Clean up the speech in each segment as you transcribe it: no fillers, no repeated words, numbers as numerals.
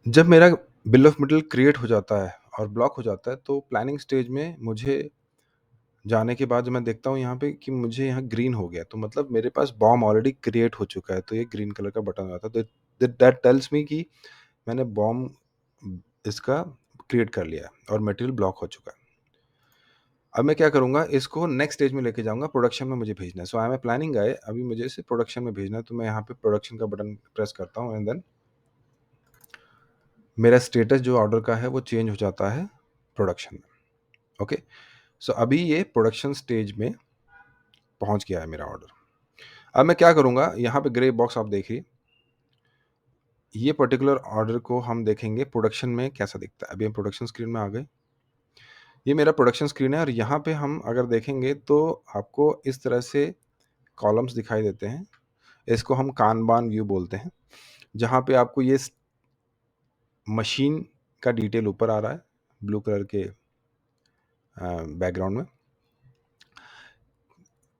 जब मेरा bill of material create हो जाता है और ब्लॉक हो जाता है, तो प्लानिंग स्टेज में मुझे जाने के बाद जब मैं देखता हूँ यहाँ पे कि मुझे यहाँ ग्रीन हो गया, तो मतलब मेरे पास बॉम्ब ऑलरेडी क्रिएट हो चुका है, तो ये ग्रीन कलर का बटन आता है, तो दैट टेल्स मी कि मैंने बॉम्ब इसका क्रिएट कर लिया है और मटेरियल ब्लॉक हो चुका है। अब मैं क्या करूँगा, इसको नेक्स्ट स्टेज में लेके जाऊँगा, प्रोडक्शन में मुझे भेजना है। सो आई एम ए प्लानिंग गाय, अभी मुझे इसे प्रोडक्शन में भेजना है, तो मैं यहाँ पे प्रोडक्शन का बटन प्रेस करता हूँ एंड देन मेरा स्टेटस जो ऑर्डर का है वो चेंज हो जाता है प्रोडक्शन में। ओके, सो अभी ये प्रोडक्शन स्टेज में पहुंच गया है मेरा ऑर्डर। अब मैं क्या करूंगा, यहाँ पे ग्रे बॉक्स आप देखिए, ये पर्टिकुलर ऑर्डर को हम देखेंगे प्रोडक्शन में कैसा दिखता है। अभी हम प्रोडक्शन स्क्रीन में आ गए, ये मेरा प्रोडक्शन स्क्रीन है और यहाँ पे हम अगर देखेंगे तो आपको इस तरह से कॉलम्स दिखाई देते हैं। इसको हम कानबान व्यू बोलते हैं, जहाँ पे आपको ये मशीन का डिटेल ऊपर आ रहा है ब्लू कलर के बैकग्राउंड में।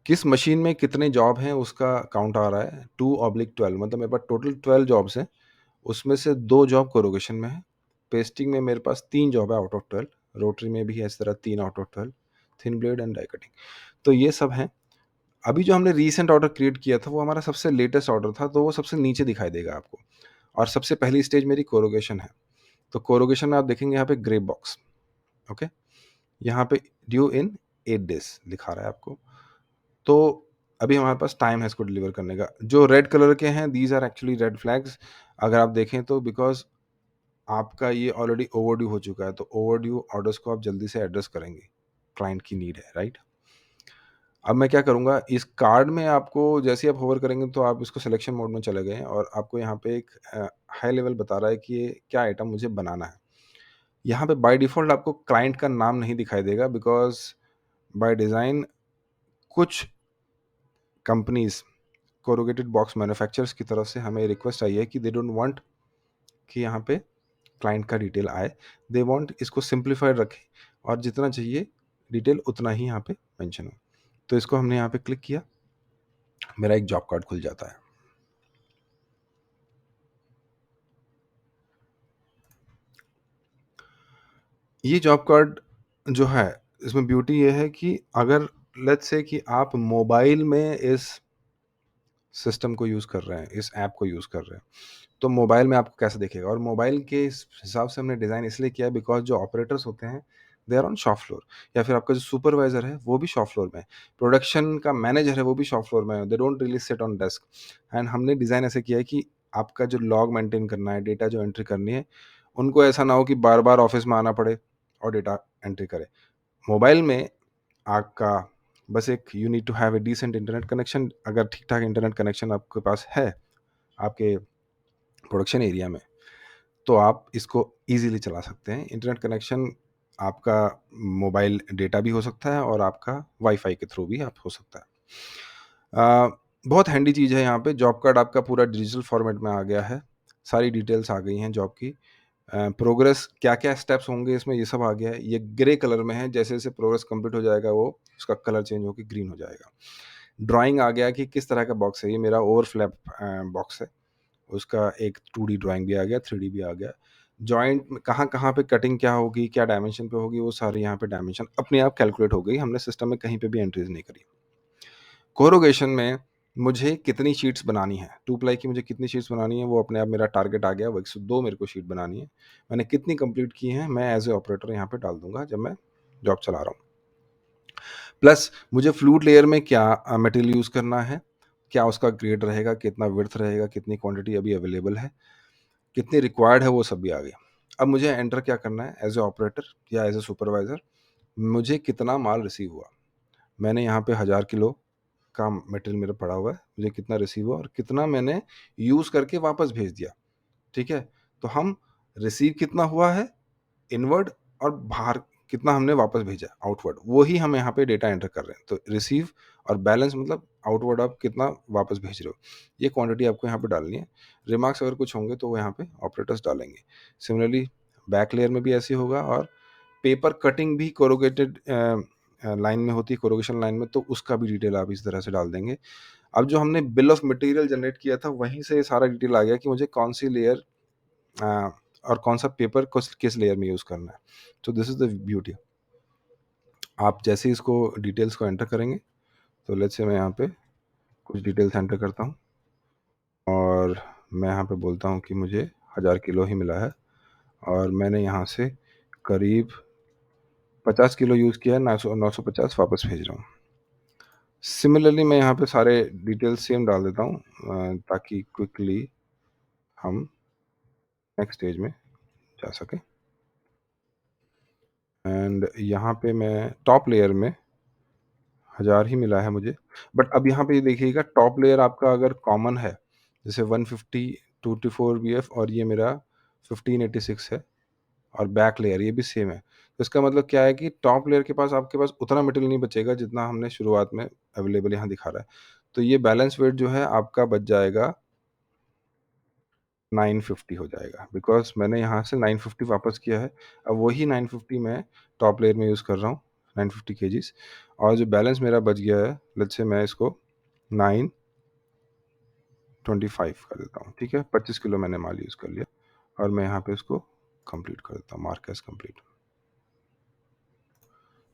किस मशीन में कितने जॉब हैं उसका काउंट आ रहा है 2/12, मतलब मेरे पास टोटल 12 जॉब्स हैं, उसमें से 2 जॉब कोरोगेशन में है। पेस्टिंग में मेरे पास 3 जॉब है आउट ऑफ 12, रोटरी में भी है इस तरह 3 out of 12, thin blade and die cutting. तो ये सब हैं। अभी जो हमने रीसेंट ऑर्डर क्रिएट किया था वो हमारा सबसे लेटेस्ट ऑर्डर था, तो वो सबसे नीचे दिखाई देगा आपको, और सबसे पहली स्टेज मेरी कोरोगेशन है। तो कोरोगेशन में आप देखेंगे यहाँ पे ग्रे बॉक्स, ओके, यहाँ पे ड्यू इन 8 डेज लिखा रहा है आपको। तो अभी हमारे पास टाइम है इसको डिलीवर करने का। जो रेड कलर के हैं, these are actually red flags, अगर आप देखें तो, बिकॉज आपका ये ऑलरेडी ओवरड्यू हो चुका है, तो ओवरड्यू ऑर्डर्स को आप जल्दी से एड्रेस करेंगे, क्लाइंट की नीड है, राइट। अब मैं क्या करूँगा, इस कार्ड में आपको जैसे ही आप होवर करेंगे तो आप इसको सिलेक्शन मोड में चले गए और आपको यहाँ पे एक हाई लेवल बता रहा है कि ये क्या आइटम मुझे बनाना है। यहाँ पे बाय डिफ़ॉल्ट आपको क्लाइंट का नाम नहीं दिखाई देगा, बिकॉज़ बाय डिज़ाइन कुछ कंपनीज़ कोरुगेटेड बॉक्स मैन्युफैक्चरर्स की तरफ से हमें रिक्वेस्ट आई है कि दे डोंट वांट कि यहाँ पे क्लाइंट का डिटेल आए, दे वांट इसको सिंप्लीफाइड रखें और जितना चाहिए डिटेल उतना ही यहाँ पे मेंशन हो। तो इसको हमने यहाँ पे क्लिक किया, मेरा एक जॉब कार्ड खुल जाता है। ये जॉब कार्ड जो है, इसमें ब्यूटी ये है कि अगर लेट्स से कि आप मोबाइल में इस सिस्टम को यूज़ कर रहे हैं, इस ऐप को यूज़ कर रहे हैं, तो मोबाइल में आपको कैसे दिखेगा। और मोबाइल के हिसाब से हमने डिज़ाइन इसलिए किया है बिकॉज जो ऑपरेटर्स होते हैं they are on shop floor, या फिर आपका जो सुपरवाइजर है वो भी शॉप फ्लोर में है, प्रोडक्शन का मैनेजर है वो भी शॉप फ्लोर में है, they don't really sit on desk. And हमने डिज़ाइन ऐसे किया है कि आपका जो लॉग मेंटेन करना है, डेटा जो एंट्री करनी है, उनको ऐसा ना हो कि बार बार ऑफिस में आना पड़े और डेटा एंट्री करे। मोबाइल में आपका बस एक you need to have a decent internet connection. अगर ठीक ठाक इंटरनेट कनेक्शन आपके पास है आपके प्रोडक्शन एरिया में, तो आप इसको ईज़िली चला सकते हैं। इंटरनेट कनेक्शन आपका मोबाइल डेटा भी हो सकता है और आपका वाईफ़ाई के थ्रू भी आप हो सकता है। बहुत हैंडी चीज़ है यहाँ पे। जॉब कार्ड आपका पूरा डिजिटल फॉर्मेट में आ गया है, सारी डिटेल्स आ गई हैं जॉब की। प्रोग्रेस क्या-क्या स्टेप्स होंगे इसमें, ये सब आ गया है। ये ग्रे कलर में है, जैसे-जैसे प्रोग्रेस कंप्लीट हो जाएगा वो उसका कलर चेंज होके ग्रीन हो जाएगा। ड्राइंग आ गया कि किस तरह का बॉक्स है, ये मेरा ओवरफ्लैप बॉक्स है। उसका एक 2D ड्राइंग भी आ गया, 3D भी आ गया। जॉइंट में कहाँ-कहाँ पे कटिंग क्या होगी, क्या डायमेंशन पे होगी, वो सारी यहाँ पे डायमेंशन अपने आप कैलकुलेट हो गई। हमने सिस्टम में कहीं पे भी एंट्रीज़ नहीं करी। कोरोगेशन में मुझे कितनी शीट्स बनानी है, 2 प्लाई की मुझे कितनी शीट्स बनानी है, वो अपने आप मेरा टारगेट आ गया, वो 102 मेरे को शीट बनानी है। मैंने कितनी कंप्लीट की हैं, मैं एज़ ए ऑपरेटर यहाँ पे डाल दूँगा जब मैं जॉब चला रहा हूँ। प्लस मुझे फ्लूइड लेयर में क्या मटेरियल यूज़ करना है, क्या उसका ग्रेड रहेगा, कितना विड्थ रहेगा, कितनी क्वांटिटी अभी अवेलेबल है, कितनी रिक्वायर्ड है, वो सब भी आ गया। अब मुझे एंटर क्या करना है एज़ ए ऑपरेटर या एज़ ए सुपरवाइज़र, मुझे कितना माल रिसीव हुआ। मैंने यहाँ पे 1000 किलो का मटेरियल मेरा पड़ा हुआ है, मुझे कितना रिसीव हुआ और कितना मैंने यूज़ करके वापस भेज दिया, ठीक है? तो हम रिसीव कितना हुआ है इनवर्ड और बाहर कितना हमने वापस भेजा आउटवर्ड, वो ही हम यहाँ पे डेटा एंटर कर रहे हैं। तो रिसीव और बैलेंस मतलब आउटवर्ड आप कितना वापस भेज रहे हो, ये क्वांटिटी आपको यहाँ पे डालनी है। रिमार्क्स अगर कुछ होंगे तो वो यहाँ पे ऑपरेटर्स डालेंगे। सिमिलरली बैक लेयर में भी ऐसे ही होगा, और पेपर कटिंग भी कोरुगेटेड लाइन में होती है, कोरुगेशन लाइन में, तो उसका भी डिटेल आप इस तरह से डाल देंगे। अब जो हमने बिल ऑफ मटेरियल जनरेट किया था वहीं से सारा डिटेल आ गया कि मुझे कौन सी लेयर और कौन-सा पेपर किस लेयर में यूज़ करना है। तो दिस इज़ द ब्यूटी। आप जैसे ही इसको डिटेल्स को एंटर करेंगे, तो लेट्स से मैं यहाँ पे कुछ डिटेल्स एंटर करता हूँ और मैं यहाँ पे बोलता हूँ कि मुझे 1000 किलो ही मिला है और मैंने यहाँ से करीब 50 किलो यूज़ किया है, 950 वापस भेज रहा हूँ। सिमिलरली मैं यहाँ पे सारे डिटेल्स सेम डाल देता हूँ ताकि क्विकली हम नेक्स्ट स्टेज में जा सकें। एंड यहाँ पे मैं टॉप लेयर में 1000 ही मिला है मुझे। बट अब यहाँ पे देखिएगा, टॉप लेयर आपका अगर कॉमन है, जैसे 150 224 बीएफ और ये मेरा 1586 है और बैक लेयर ये भी सेम है। तो इसका मतलब क्या है कि टॉप लेयर के पास आपके पास उतना मेटेरियल नहीं बचेगा जितना हमने शुरुआत में अवेलेबल यहाँ दिखा रहा है। तो ये बैलेंस वेट जो है आपका बच जाएगा 950 हो जाएगा, बिकॉज़ मैंने यहाँ से 950 वापस किया है। अब वही 950 मैं टॉप लेयर में यूज़ कर रहा हूँ, 950 केजीज़, और जो बैलेंस मेरा बच गया है, लेट्स से मैं इसको 925 कर देता हूँ, ठीक है? 25 किलो मैंने माल यूज़ कर लिया और मैं यहाँ पे इसको कंप्लीट कर देता हूँ, मार्क एज़ कंप्लीट।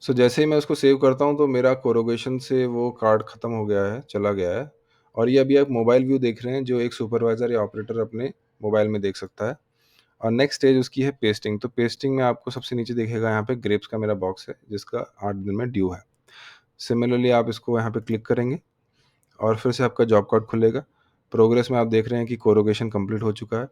सो जैसे ही मैं उसको सेव करता हूँ तो मेरा कोरोगेशन से वो कार्ड ख़त्म हो गया है, चला गया है, और ये अभी आप मोबाइल व्यू देख रहे हैं जो एक सुपरवाइज़र या ऑपरेटर अपने मोबाइल में देख सकता है। और नेक्स्ट स्टेज उसकी है पेस्टिंग। तो पेस्टिंग में आपको सबसे नीचे दिखेगा यहाँ पे ग्रेप्स का मेरा बॉक्स है जिसका 8 दिन में ड्यू है। सिमिलरली आप इसको यहाँ पे क्लिक करेंगे और फिर से आपका जॉब कार्ड खुलेगा। प्रोग्रेस में आप देख रहे हैं कि कोरोगेशन कंप्लीट हो चुका है।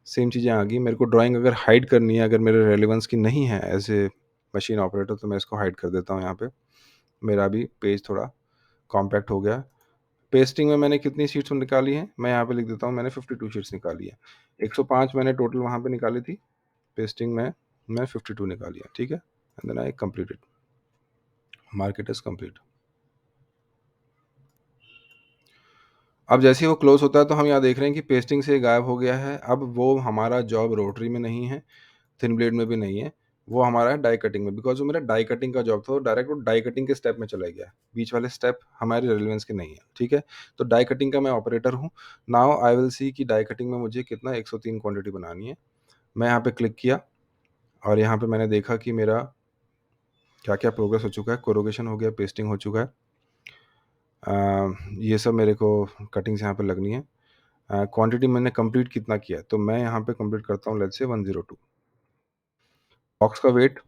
सेम चीज़ें आ गई। मेरे को ड्राइंग अगर हाइड करनी है, अगर मेरे रेलेवेंस की नहीं है एज़ ए मशीन ऑपरेटर, तो मैं इसको हाइड कर देता हूँ यहाँ पे। मेरा भी पेज थोड़ा कॉम्पैक्ट हो गया। पेस्टिंग में मैंने कितनी शीट्स निकाली हैं, मैं यहाँ पे लिख देता हूँ, मैंने 52 शीट्स निकाली है। 105 मैंने टोटल वहाँ पे निकाली थी। पेस्टिंग में मैं 52 निकाल लिया, ठीक है? And then I completed, market is complete. अब जैसे ही वो क्लोज होता है तो हम यहाँ देख रहे हैं कि पेस्टिंग से गायब हो गया है। अब वो हमारा जॉब रोटरी में नहीं है, थिन ब्लेड में भी नहीं है, वो हमारा है डाई कटिंग में। बिकॉज वो मेरा डाई कटिंग का जॉब था, तो डायरेक्ट वो डाई कटिंग के स्टेप में चला गया। बीच वाले स्टेप हमारे रेलिवेंस के नहीं है, ठीक है? तो डाई कटिंग का मैं ऑपरेटर हूँ। नाउ आई विल सी कि डाई कटिंग में मुझे कितना 103 क्वांटिटी बनानी है। मैं यहाँ पे क्लिक किया और यहाँ पे मैंने देखा कि मेरा क्या क्या प्रोग्रेस हो चुका है। कोरोगेशन हो गया, पेस्टिंग हो चुका है, ये सब मेरे को कटिंग्स यहाँ पे लगनी है। क्वांटिटी मैंने कंप्लीट कितना किया है, तो मैं यहाँ पे कंप्लीट करता हूँ लेट्स से 102। बॉक्स का वेट।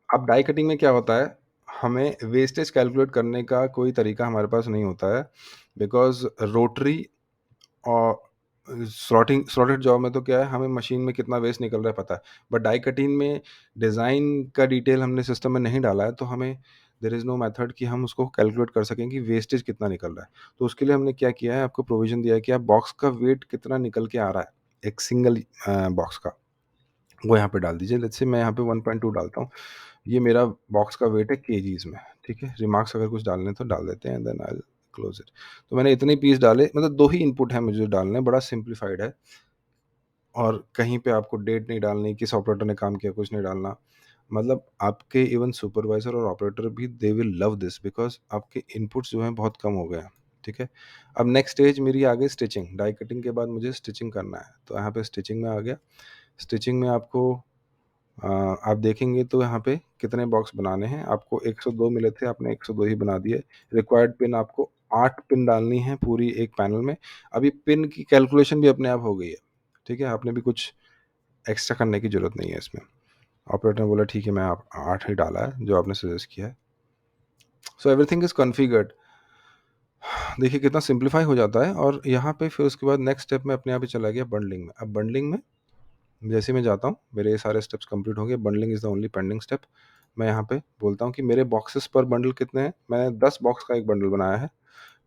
अब डाई कटिंग में क्या होता है, हमें वेस्टेज कैलकुलेट करने का कोई तरीका हमारे पास नहीं होता है, बिकॉज रोटरी और स्लॉटेड जॉब में तो क्या है, हमें मशीन में कितना वेस्ट निकल रहा है पता है। बट डाई कटिंग में डिज़ाइन का डिटेल हमने सिस्टम में नहीं डाला है, तो हमें देयर इज़ नो मेथड कि हम उसको कैलकुलेट कर सकें कि वेस्टेज कितना निकल रहा है। तो उसके लिए हमने क्या किया है, आपको प्रोविज़न दिया है कि आप बॉक्स का वेट कितना निकल के आ रहा है एक सिंगल बॉक्स का, वो यहाँ पे डाल दीजिए। लेट्स से मैं यहाँ पे 1.2 डालता हूँ। ये मेरा बॉक्स का वेट है केजीज़ में, ठीक है? रिमार्क्स अगर कुछ डालने हैं तो डाल देते हैं, and then I will close it. तो मैंने इतने पीस डाले, मतलब 2 ही इनपुट हैं मुझे डालने, बड़ा सिम्प्लिफाइड है। और कहीं पे आपको डेट नहीं डालनी, किस ऑपरेटर ने काम किया, कुछ नहीं डालना। मतलब आपके इवन सुपरवाइज़र और ऑपरेटर भी they will love this, because आपके इनपुट्स जो हैं बहुत कम हो गए हैं, ठीक है? अब नेक्स्ट स्टेज मेरी आ गई स्टिचिंग। डाई कटिंग के बाद मुझे स्टिचिंग करना है, तो यहाँ पे स्टिचिंग में आ गया। स्टिचिंग में आपको आप देखेंगे तो यहाँ पे कितने बॉक्स बनाने हैं। आपको 102 मिले थे, आपने 102 ही बना दिए। रिक्वायर्ड पिन आपको 8 पिन डालनी है पूरी एक पैनल में। अभी पिन की कैलकुलेशन भी अपने आप हो गई है, ठीक है? आपने भी कुछ एक्स्ट्रा करने की ज़रूरत नहीं है इसमें। ऑपरेटर ने बोला ठीक है, मैं आप 8 ही डाला है जो आपने सजेस्ट किया है। So everything is configured. देखिए कितना सिंप्लीफाई हो जाता है। और यहाँ पे फिर उसके बाद नेक्स्ट स्टेप में अपने आप ही चला गया बंडलिंग में। अब बंडलिंग में जैसे मैं जाता हूँ, मेरे ये सारे स्टेप्स कंप्लीट हो गए। Bundling is the only pending step. मैं यहाँ पे बोलता हूँ कि मेरे बॉक्सेस पर बंडल कितने हैं। मैंने 10 बॉक्स का एक बंडल बनाया है।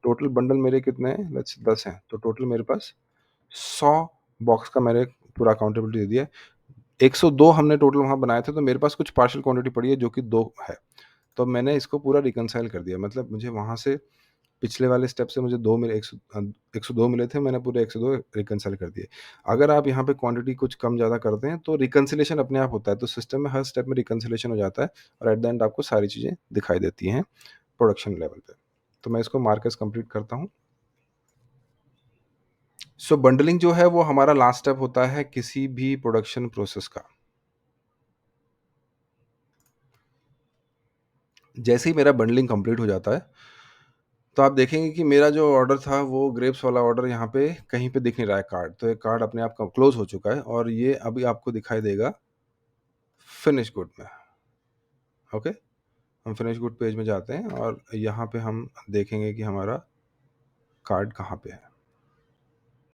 टोटल बंडल मेरे कितने हैं, लेट्स 10 हैं, तो टोटल मेरे पास 100 बॉक्स का मैंने पूरा अकाउंटेबिलिटी दे दिया है। 102 हमने टोटल वहाँ बनाए थे, तो मेरे पास कुछ पार्शियल क्वांटिटी पड़ी है जो कि 2 है। तो मैंने इसको पूरा रिकंसाइल कर दिया। मतलब मुझे वहाँ से पिछले वाले स्टेप से मुझे 2 मिले, 102 मिले थे, मैंने पूरे 102 रिकंसाइल कर दिए। अगर आप यहाँ पे क्वांटिटी कुछ कम ज़्यादा करते हैं तो रिकंसिलिएशन अपने आप होता है। तो सिस्टम में हर स्टेप में रिकंसिलिएशन हो जाता है और एट द एंड आपको सारी चीज़ें दिखाई देती हैं प्रोडक्शन लेवल पे। तो मैं इसको मार्क एज़ कंप्लीट करता हूँ। सो बंडलिंग जो है वो हमारा लास्ट स्टेप होता है किसी भी प्रोडक्शन प्रोसेस का। जैसे ही मेरा बंडलिंग कंप्लीट हो जाता है, तो आप देखेंगे कि मेरा जो ऑर्डर था वो ग्रेप्स वाला ऑर्डर यहाँ पे कहीं पे दिख नहीं रहा है कार्ड। तो ये कार्ड अपने आप क क्लोज़ हो चुका है और ये अभी आपको दिखाई देगा फिनिश गुड में, ओके? हम फिनिश गुड पेज में जाते हैं और यहाँ पे हम देखेंगे कि हमारा कार्ड कहाँ पे है।